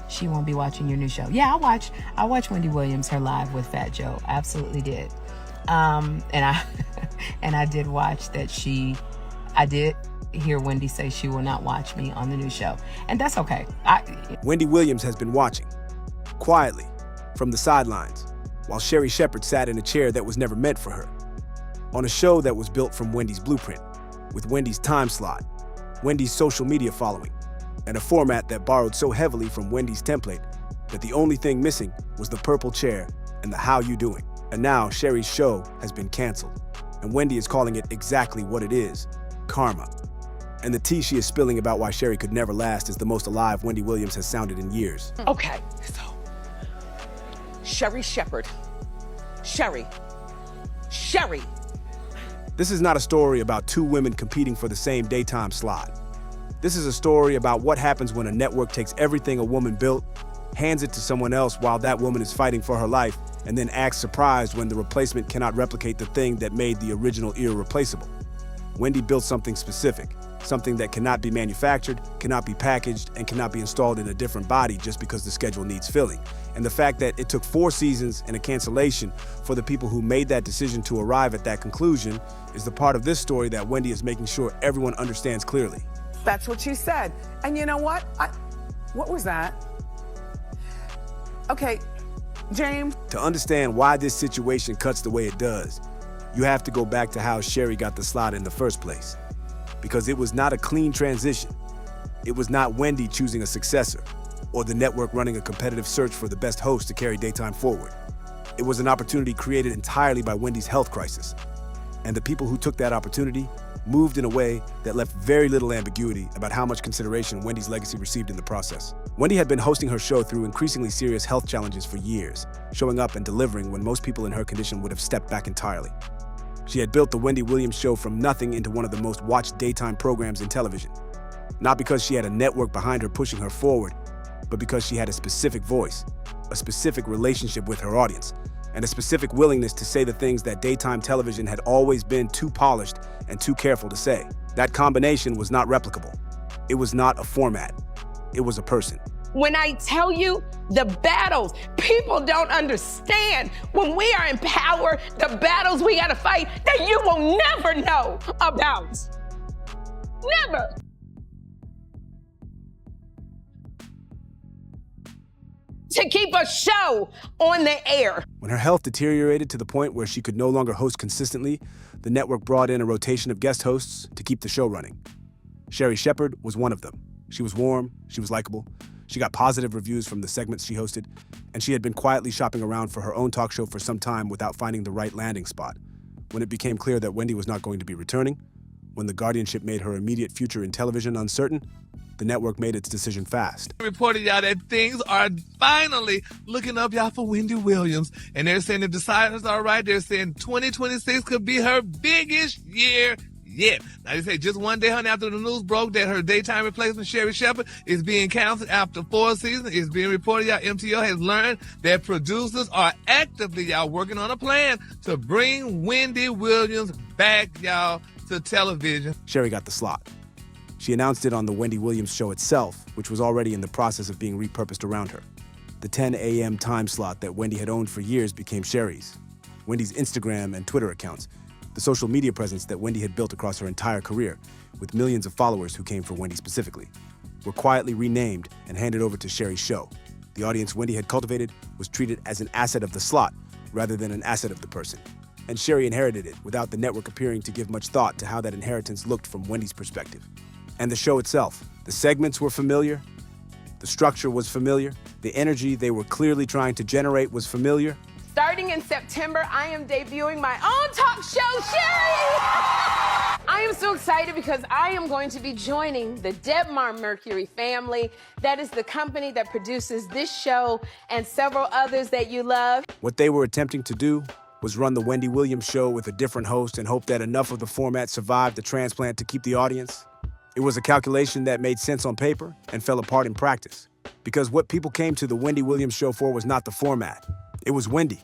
she won't be watching your new show. Yeah, I watched Wendy Williams, her live with Fat Joe. Absolutely did. And I did watch that I did hear Wendy say she will not watch me on the new show. And that's okay. Wendy Williams has been watching, quietly, from the sidelines, while Sherri Shepherd sat in a chair that was never meant for her. On a show that was built from Wendy's blueprint, with Wendy's time slot, Wendy's social media following, and a format that borrowed so heavily from Wendy's template that the only thing missing was the purple chair and the how you doing. And now Sherri's show has been canceled, and Wendy is calling it exactly what it is, karma. And the tea she is spilling about why Sherri could never last is the most alive Wendy Williams has sounded in years. Okay, so Sherri Shepherd. Sherri. This is not a story about two women competing for the same daytime slot. This is a story about what happens when a network takes everything a woman built, hands it to someone else while that woman is fighting for her life, and then acts surprised when the replacement cannot replicate the thing that made the original irreplaceable. Wendy built something specific, something that cannot be manufactured, cannot be packaged, and cannot be installed in a different body just because the schedule needs filling. And the fact that it took 4 seasons and a cancellation for the people who made that decision to arrive at that conclusion is the part of this story that Wendy is making sure everyone understands clearly. That's what she said. And you know what? What was that? Okay, James. To understand why this situation cuts the way it does, you have to go back to how Sherri got the slot in the first place. Because it was not a clean transition. It was not Wendy choosing a successor, or the network running a competitive search for the best host to carry daytime forward. It was an opportunity created entirely by Wendy's health crisis. And the people who took that opportunity moved in a way that left very little ambiguity about how much consideration Wendy's legacy received in the process. Wendy had been hosting her show through increasingly serious health challenges for years, showing up and delivering when most people in her condition would have stepped back entirely. She had built the Wendy Williams Show from nothing into one of the most watched daytime programs in television. Not because she had a network behind her pushing her forward, but because she had a specific voice, a specific relationship with her audience, and a specific willingness to say the things that daytime television had always been too polished and too careful to say. That combination was not replicable. It was not a format. It was a person. When I tell you the battles, people don't understand. When we are in power, the battles we gotta fight that you will never know about. Never. To keep a show on the air. When her health deteriorated to the point where she could no longer host consistently, the network brought in a rotation of guest hosts to keep the show running. Sherri Shepherd was one of them. She was warm, she was likable, she got positive reviews from the segments she hosted, and she had been quietly shopping around for her own talk show for some time without finding the right landing spot. When it became clear that Wendy was not going to be returning, when the guardianship made her immediate future in television uncertain, the network made its decision fast. Reported y'all that things are finally looking up y'all for Wendy Williams. And they're saying if the signs are right, they're saying 2026 could be her biggest year yet. Now they say just one day, honey, after the news broke that her daytime replacement, Sherri Shepherd, is being canceled after 4 seasons. It's being reported y'all MTO has learned that producers are actively y'all working on a plan to bring Wendy Williams back y'all to television. Sherri got the slot. She announced it on the Wendy Williams Show itself, which was already in the process of being repurposed around her. The 10 a.m. time slot that Wendy had owned for years became Sherri's. Wendy's Instagram and Twitter accounts, the social media presence that Wendy had built across her entire career, with millions of followers who came for Wendy specifically, were quietly renamed and handed over to Sherri's show. The audience Wendy had cultivated was treated as an asset of the slot rather than an asset of the person. And Sherri inherited it without the network appearing to give much thought to how that inheritance looked from Wendy's perspective. And the show itself. The segments were familiar. The structure was familiar. The energy they were clearly trying to generate was familiar. Starting in September, I am debuting my own talk show, Sherri! I am so excited because I am going to be joining the Debmar Mercury family. That is the company that produces this show and several others that you love. What they were attempting to do was run the Wendy Williams Show with a different host and hope that enough of the format survived the transplant to keep the audience. It was a calculation that made sense on paper and fell apart in practice. Because what people came to the Wendy Williams Show for was not the format. It was Wendy.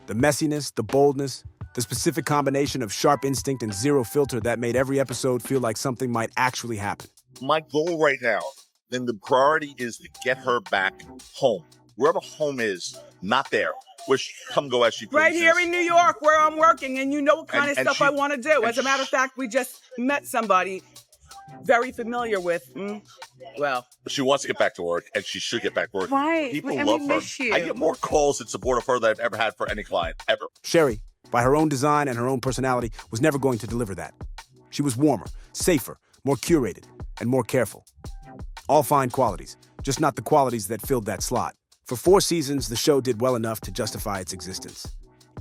The messiness, the boldness, the specific combination of sharp instinct and zero filter that made every episode feel like something might actually happen. My goal right now then the priority is to get her back home. Wherever home is, not there. Which come go as she pleases. Right here in New York, where I'm working, and you know what kind of stuff I want to do. As a matter of fact, we just met somebody very familiar with, well. She wants to get back to work, and she should get back to work. Right. People And love we her. miss you. I get more calls in support of her than I've ever had for any client, ever. Sherri, by her own design and her own personality, was never going to deliver that. She was warmer, safer, more curated, and more careful. All fine qualities, just not the qualities that filled that slot. For 4 seasons, the show did well enough to justify its existence.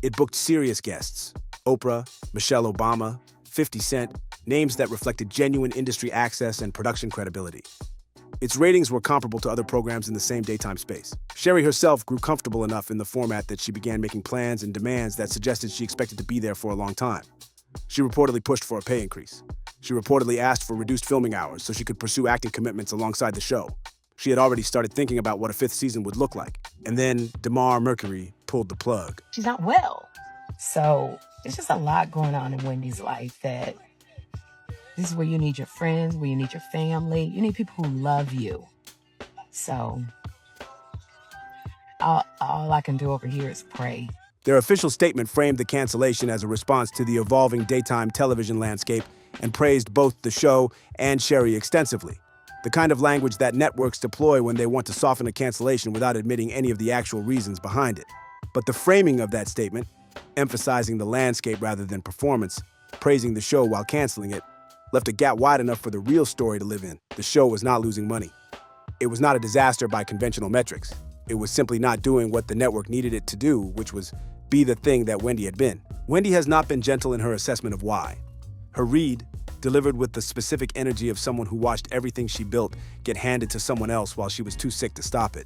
It booked serious guests: Oprah, Michelle Obama, 50 Cent, names that reflected genuine industry access and production credibility. Its ratings were comparable to other programs in the same daytime space. Sherri herself grew comfortable enough in the format that she began making plans and demands that suggested she expected to be there for a long time. She reportedly pushed for a pay increase. She reportedly asked for reduced filming hours so she could pursue acting commitments alongside the show. She had already started thinking about what a 5th season would look like. And then DeMar Mercury pulled the plug. She's not well. So there's just a lot going on in Wendy's life that this is where you need your friends, where you need your family. You need people who love you. So all I can do over here is pray. Their official statement framed the cancellation as a response to the evolving daytime television landscape and praised both the show and Sherri extensively. The kind of language that networks deploy when they want to soften a cancellation without admitting any of the actual reasons behind it. But the framing of that statement, emphasizing the landscape rather than performance, praising the show while canceling it, left a gap wide enough for the real story to live in. The show was not losing money. It was not a disaster by conventional metrics. It was simply not doing what the network needed it to do, which was be the thing that Wendy had been. Wendy has not been gentle in her assessment of why. Her read, delivered with the specific energy of someone who watched everything she built get handed to someone else while she was too sick to stop it,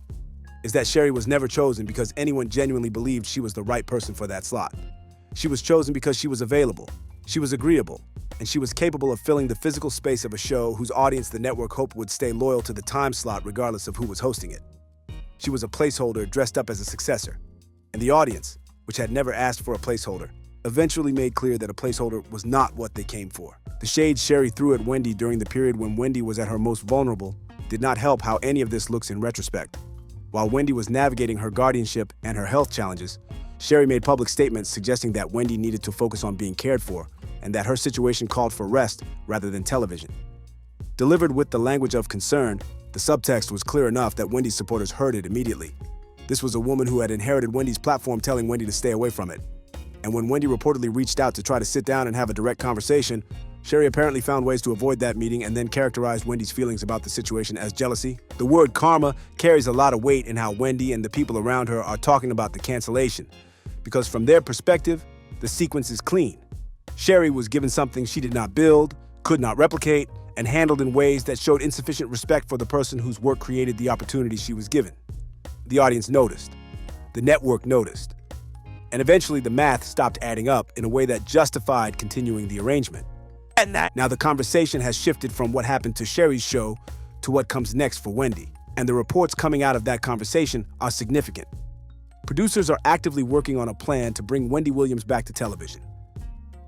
is that Sherri was never chosen because anyone genuinely believed she was the right person for that slot. She was chosen because she was available, she was agreeable, and she was capable of filling the physical space of a show whose audience the network hoped would stay loyal to the time slot regardless of who was hosting it. She was a placeholder dressed up as a successor, and the audience, which had never asked for a placeholder, eventually made clear that a placeholder was not what they came for. The shade Sherri threw at Wendy during the period when Wendy was at her most vulnerable did not help how any of this looks in retrospect. While Wendy was navigating her guardianship and her health challenges, Sherri made public statements suggesting that Wendy needed to focus on being cared for and that her situation called for rest rather than television. Delivered with the language of concern, the subtext was clear enough that Wendy's supporters heard it immediately. This was a woman who had inherited Wendy's platform telling Wendy to stay away from it. And when Wendy reportedly reached out to try to sit down and have a direct conversation, Sherri apparently found ways to avoid that meeting and then characterized Wendy's feelings about the situation as jealousy. The word karma carries a lot of weight in how Wendy and the people around her are talking about the cancellation, because from their perspective, the sequence is clean. Sherri was given something she did not build, could not replicate, and handled in ways that showed insufficient respect for the person whose work created the opportunity she was given. The audience noticed. The network noticed. And eventually the math stopped adding up in a way that justified continuing the arrangement. Now the conversation has shifted from what happened to Sherri's show to what comes next for Wendy. And the reports coming out of that conversation are significant. Producers are actively working on a plan to bring Wendy Williams back to television.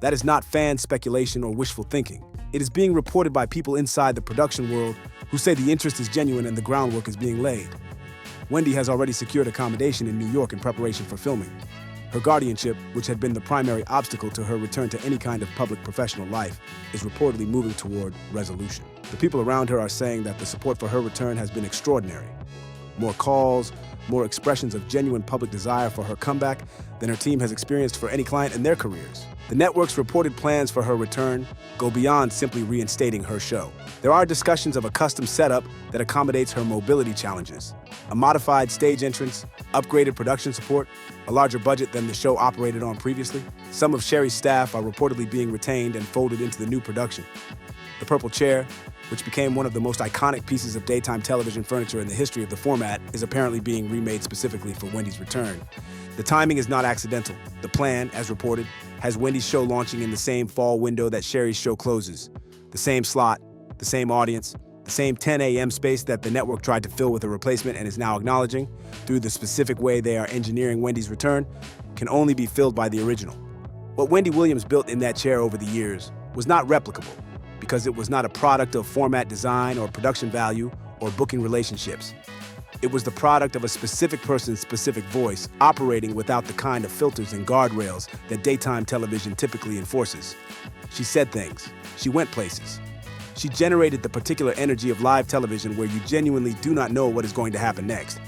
That is not fan speculation or wishful thinking. It is being reported by people inside the production world who say the interest is genuine and the groundwork is being laid. Wendy has already secured accommodation in New York in preparation for filming. Her guardianship, which had been the primary obstacle to her return to any kind of public professional life, is reportedly moving toward resolution. The people around her are saying that the support for her return has been extraordinary. More calls, more expressions of genuine public desire for her comeback than her team has experienced for any client in their careers. The network's reported plans for her return go beyond simply reinstating her show. There are discussions of a custom setup that accommodates her mobility challenges, a modified stage entrance, upgraded production support, a larger budget than the show operated on previously. Some of Sherri's staff are reportedly being retained and folded into the new production. The purple chair, which became one of the most iconic pieces of daytime television furniture in the history of the format, is apparently being remade specifically for Wendy's return. The timing is not accidental. The plan, as reported, has Wendy's show launching in the same fall window that Sherri's show closes. The same slot, the same audience, the same 10 a.m. space that the network tried to fill with a replacement and is now acknowledging, through the specific way they are engineering Wendy's return, can only be filled by the original. What Wendy Williams built in that chair over the years was not replicable, because it was not a product of format design or production value or booking relationships. It was the product of a specific person's specific voice, operating without the kind of filters and guardrails that daytime television typically enforces. She said things. She went places. She generated the particular energy of live television where you genuinely do not know what is going to happen next,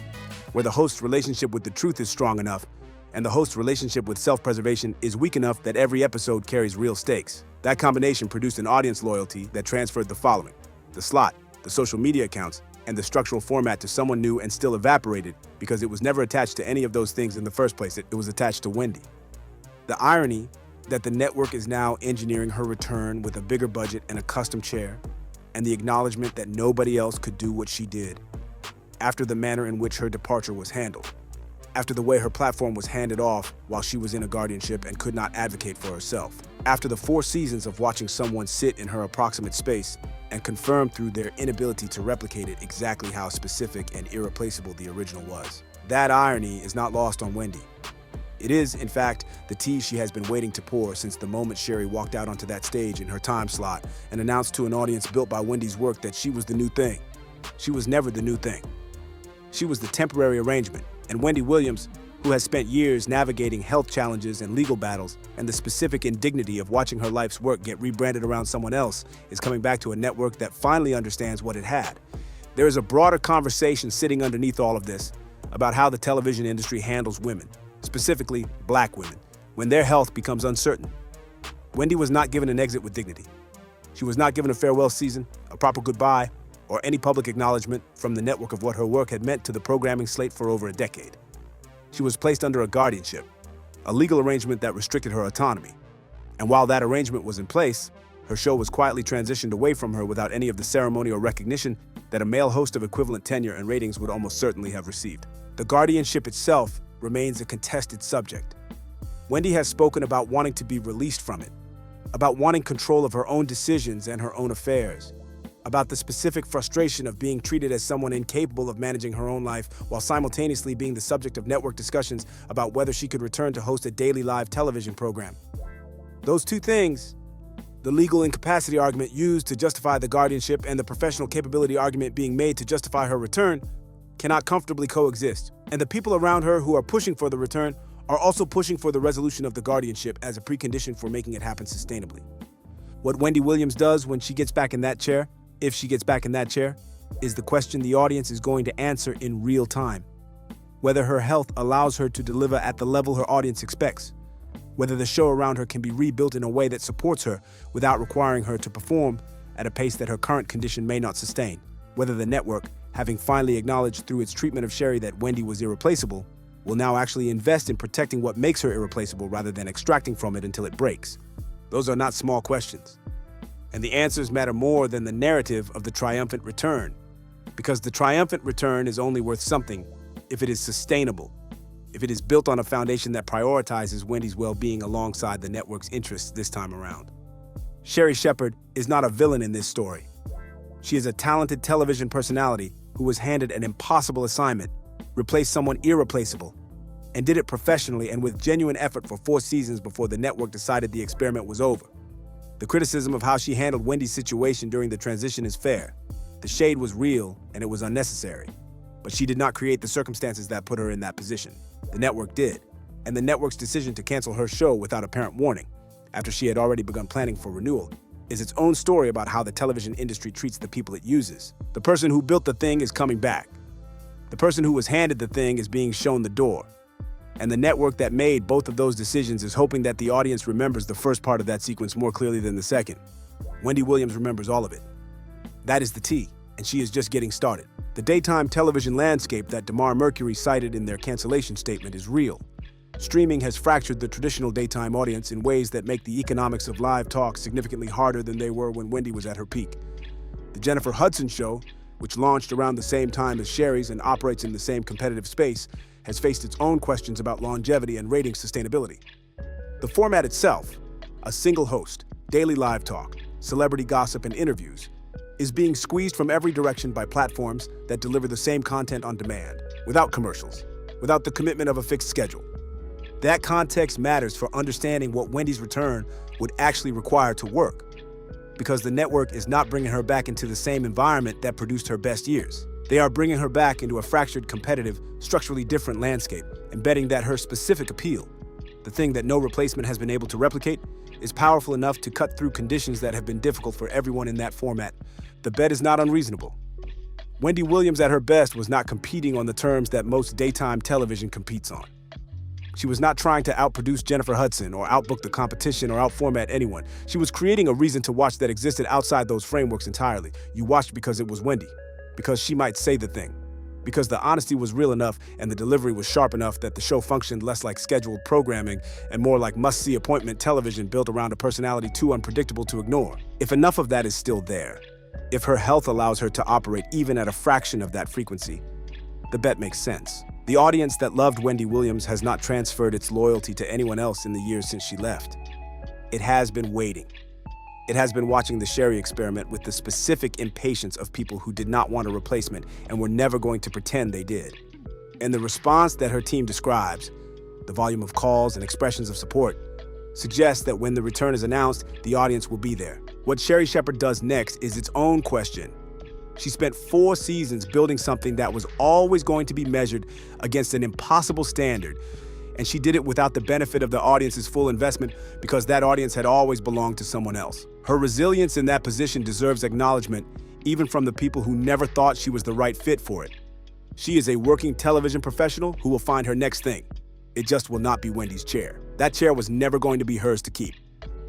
where the host's relationship with the truth is strong enough, and the host's relationship with self-preservation is weak enough that every episode carries real stakes. That combination produced an audience loyalty that transferred the following: the slot, the social media accounts, and the structural format to someone new and still evaporated because it was never attached to any of those things in the first place. It was attached to Wendy. The irony that the network is now engineering her return with a bigger budget and a custom chair, and the acknowledgement that nobody else could do what she did, after the manner in which her departure was handled, after the way her platform was handed off while she was in a guardianship and could not advocate for herself, after the 4 seasons of watching someone sit in her approximate space and confirm through their inability to replicate it exactly how specific and irreplaceable the original was. That irony is not lost on Wendy. It is, in fact, the tea she has been waiting to pour since the moment Sherri walked out onto that stage in her time slot and announced to an audience built by Wendy's work that she was the new thing. She was never the new thing. She was the temporary arrangement, and Wendy Williams, who has spent years navigating health challenges and legal battles and the specific indignity of watching her life's work get rebranded around someone else, is coming back to a network that finally understands what it had. There is a broader conversation sitting underneath all of this about how the television industry handles women, specifically Black women, when their health becomes uncertain. Wendy was not given an exit with dignity. She was not given a farewell season, a proper goodbye, or any public acknowledgement from the network of what her work had meant to the programming slate for over a decade. She was placed under a guardianship, a legal arrangement that restricted her autonomy. And while that arrangement was in place, her show was quietly transitioned away from her without any of the ceremony or recognition that a male host of equivalent tenure and ratings would almost certainly have received. The guardianship itself remains a contested subject. Wendy has spoken about wanting to be released from it, about wanting control of her own decisions and her own affairs, about the specific frustration of being treated as someone incapable of managing her own life while simultaneously being the subject of network discussions about whether she could return to host a daily live television program. Those two things, the legal incapacity argument used to justify the guardianship and the professional capability argument being made to justify her return, cannot comfortably coexist. And the people around her who are pushing for the return are also pushing for the resolution of the guardianship as a precondition for making it happen sustainably. What Wendy Williams does when she gets back in that chair, if she gets back in that chair, is the question the audience is going to answer in real time. Whether her health allows her to deliver at the level her audience expects. Whether the show around her can be rebuilt in a way that supports her without requiring her to perform at a pace that her current condition may not sustain. Whether the network, having finally acknowledged through its treatment of Sherri that Wendy was irreplaceable, will now actually invest in protecting what makes her irreplaceable rather than extracting from it until it breaks. Those are not small questions. And the answers matter more than the narrative of the triumphant return, because the triumphant return is only worth something if it is sustainable, if it is built on a foundation that prioritizes Wendy's well-being alongside the network's interests this time around. Sherri Shepherd is not a villain in this story. She is a talented television personality who was handed an impossible assignment, replaced someone irreplaceable, and did it professionally and with genuine effort for 4 seasons before the network decided the experiment was over. The criticism of how she handled Wendy's situation during the transition is fair. The shade was real and it was unnecessary. But she did not create the circumstances that put her in that position. The network did. And the network's decision to cancel her show without apparent warning, after she had already begun planning for renewal, is its own story about how the television industry treats the people it uses. The person who built the thing is coming back. The person who was handed the thing is being shown the door. And the network that made both of those decisions is hoping that the audience remembers the first part of that sequence more clearly than the second. Wendy Williams remembers all of it. That is the tea, and she is just getting started. The daytime television landscape that DeMar Mercury cited in their cancellation statement is real. Streaming has fractured the traditional daytime audience in ways that make the economics of live talk significantly harder than they were when Wendy was at her peak. The Jennifer Hudson Show, which launched around the same time as Sherri's and operates in the same competitive space, has faced its own questions about longevity and rating sustainability. The format itself, a single host, daily live talk, celebrity gossip, and interviews, is being squeezed from every direction by platforms that deliver the same content on demand, without commercials, without the commitment of a fixed schedule. That context matters for understanding what Wendy's return would actually require to work. because the network is not bringing her back into the same environment that produced her best years. They are bringing her back into a fractured, competitive, structurally different landscape, and betting that her specific appeal, the thing that no replacement has been able to replicate, is powerful enough to cut through conditions that have been difficult for everyone in that format. The bet is not unreasonable. Wendy Williams at her best was not competing on the terms that most daytime television competes on. She was not trying to outproduce Jennifer Hudson or outbook the competition or outformat anyone. She was creating a reason to watch that existed outside those frameworks entirely. You watched because it was Wendy, because she might say the thing, because the honesty was real enough and the delivery was sharp enough that the show functioned less like scheduled programming and more like must-see appointment television built around a personality too unpredictable to ignore. If enough of that is still there, if her health allows her to operate even at a fraction of that frequency, the bet makes sense. The audience that loved Wendy Williams has not transferred its loyalty to anyone else in the years since she left. It has been waiting. It has been watching the Sherri experiment with the specific impatience of people who did not want a replacement and were never going to pretend they did. And the response that her team describes, the volume of calls and expressions of support, suggests that when the return is announced, the audience will be there. What Sherri Shepherd does next is its own question. She spent 4 seasons building something that was always going to be measured against an impossible standard, and she did it without the benefit of the audience's full investment because that audience had always belonged to someone else. Her resilience in that position deserves acknowledgement, even from the people who never thought she was the right fit for it. She is a working television professional who will find her next thing. It just will not be Wendy's chair. That chair was never going to be hers to keep.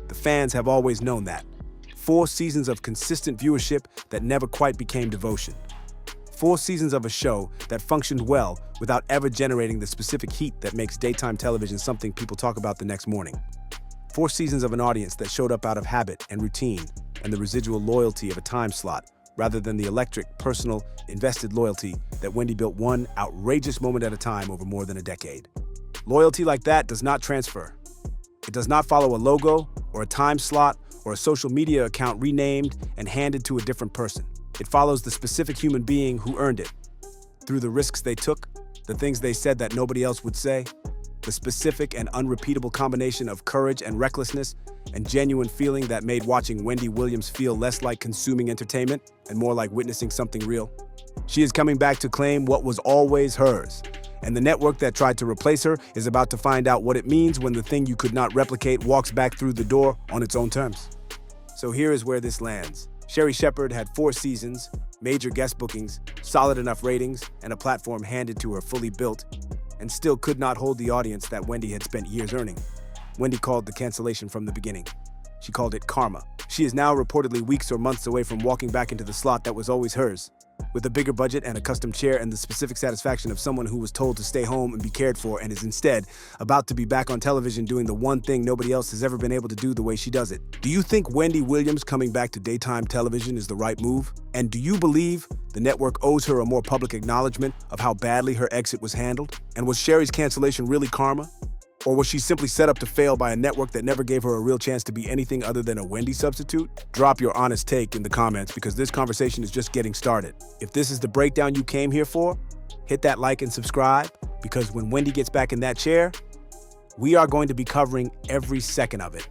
The fans have always known that. 4 seasons of consistent viewership that never quite became devotion. 4 seasons of a show that functioned well without ever generating the specific heat that makes daytime television something people talk about the next morning. 4 seasons of an audience that showed up out of habit and routine and the residual loyalty of a time slot, rather than the electric, personal, invested loyalty that Wendy built one outrageous moment at a time over more than a decade. Loyalty like that does not transfer. It does not follow a logo or a time slot or a social media account renamed and handed to a different person. It follows the specific human being who earned it. Through the risks they took, the things they said that nobody else would say, the specific and unrepeatable combination of courage and recklessness and genuine feeling that made watching Wendy Williams feel less like consuming entertainment and more like witnessing something real. She is coming back to claim what was always hers. And the network that tried to replace her is about to find out what it means when the thing you could not replicate walks back through the door on its own terms. So here is where this lands. Sherri Shepherd had 4 seasons, major guest bookings, solid enough ratings, and a platform handed to her fully built, and still could not hold the audience that Wendy had spent years earning. Wendy called the cancellation from the beginning. She called it karma. She is now reportedly weeks or months away from walking back into the slot that was always hers, with a bigger budget and a custom chair and the specific satisfaction of someone who was told to stay home and be cared for and is instead about to be back on television doing the one thing nobody else has ever been able to do the way she does it. Do you think Wendy Williams coming back to daytime television is the right move? And do you believe the network owes her a more public acknowledgement of how badly her exit was handled? And was Sherri's cancellation really karma? Or was she simply set up to fail by a network that never gave her a real chance to be anything other than a Wendy substitute? Drop your honest take in the comments because this conversation is just getting started. If this is the breakdown you came here for, hit that like and subscribe because when Wendy gets back in that chair, we are going to be covering every second of it.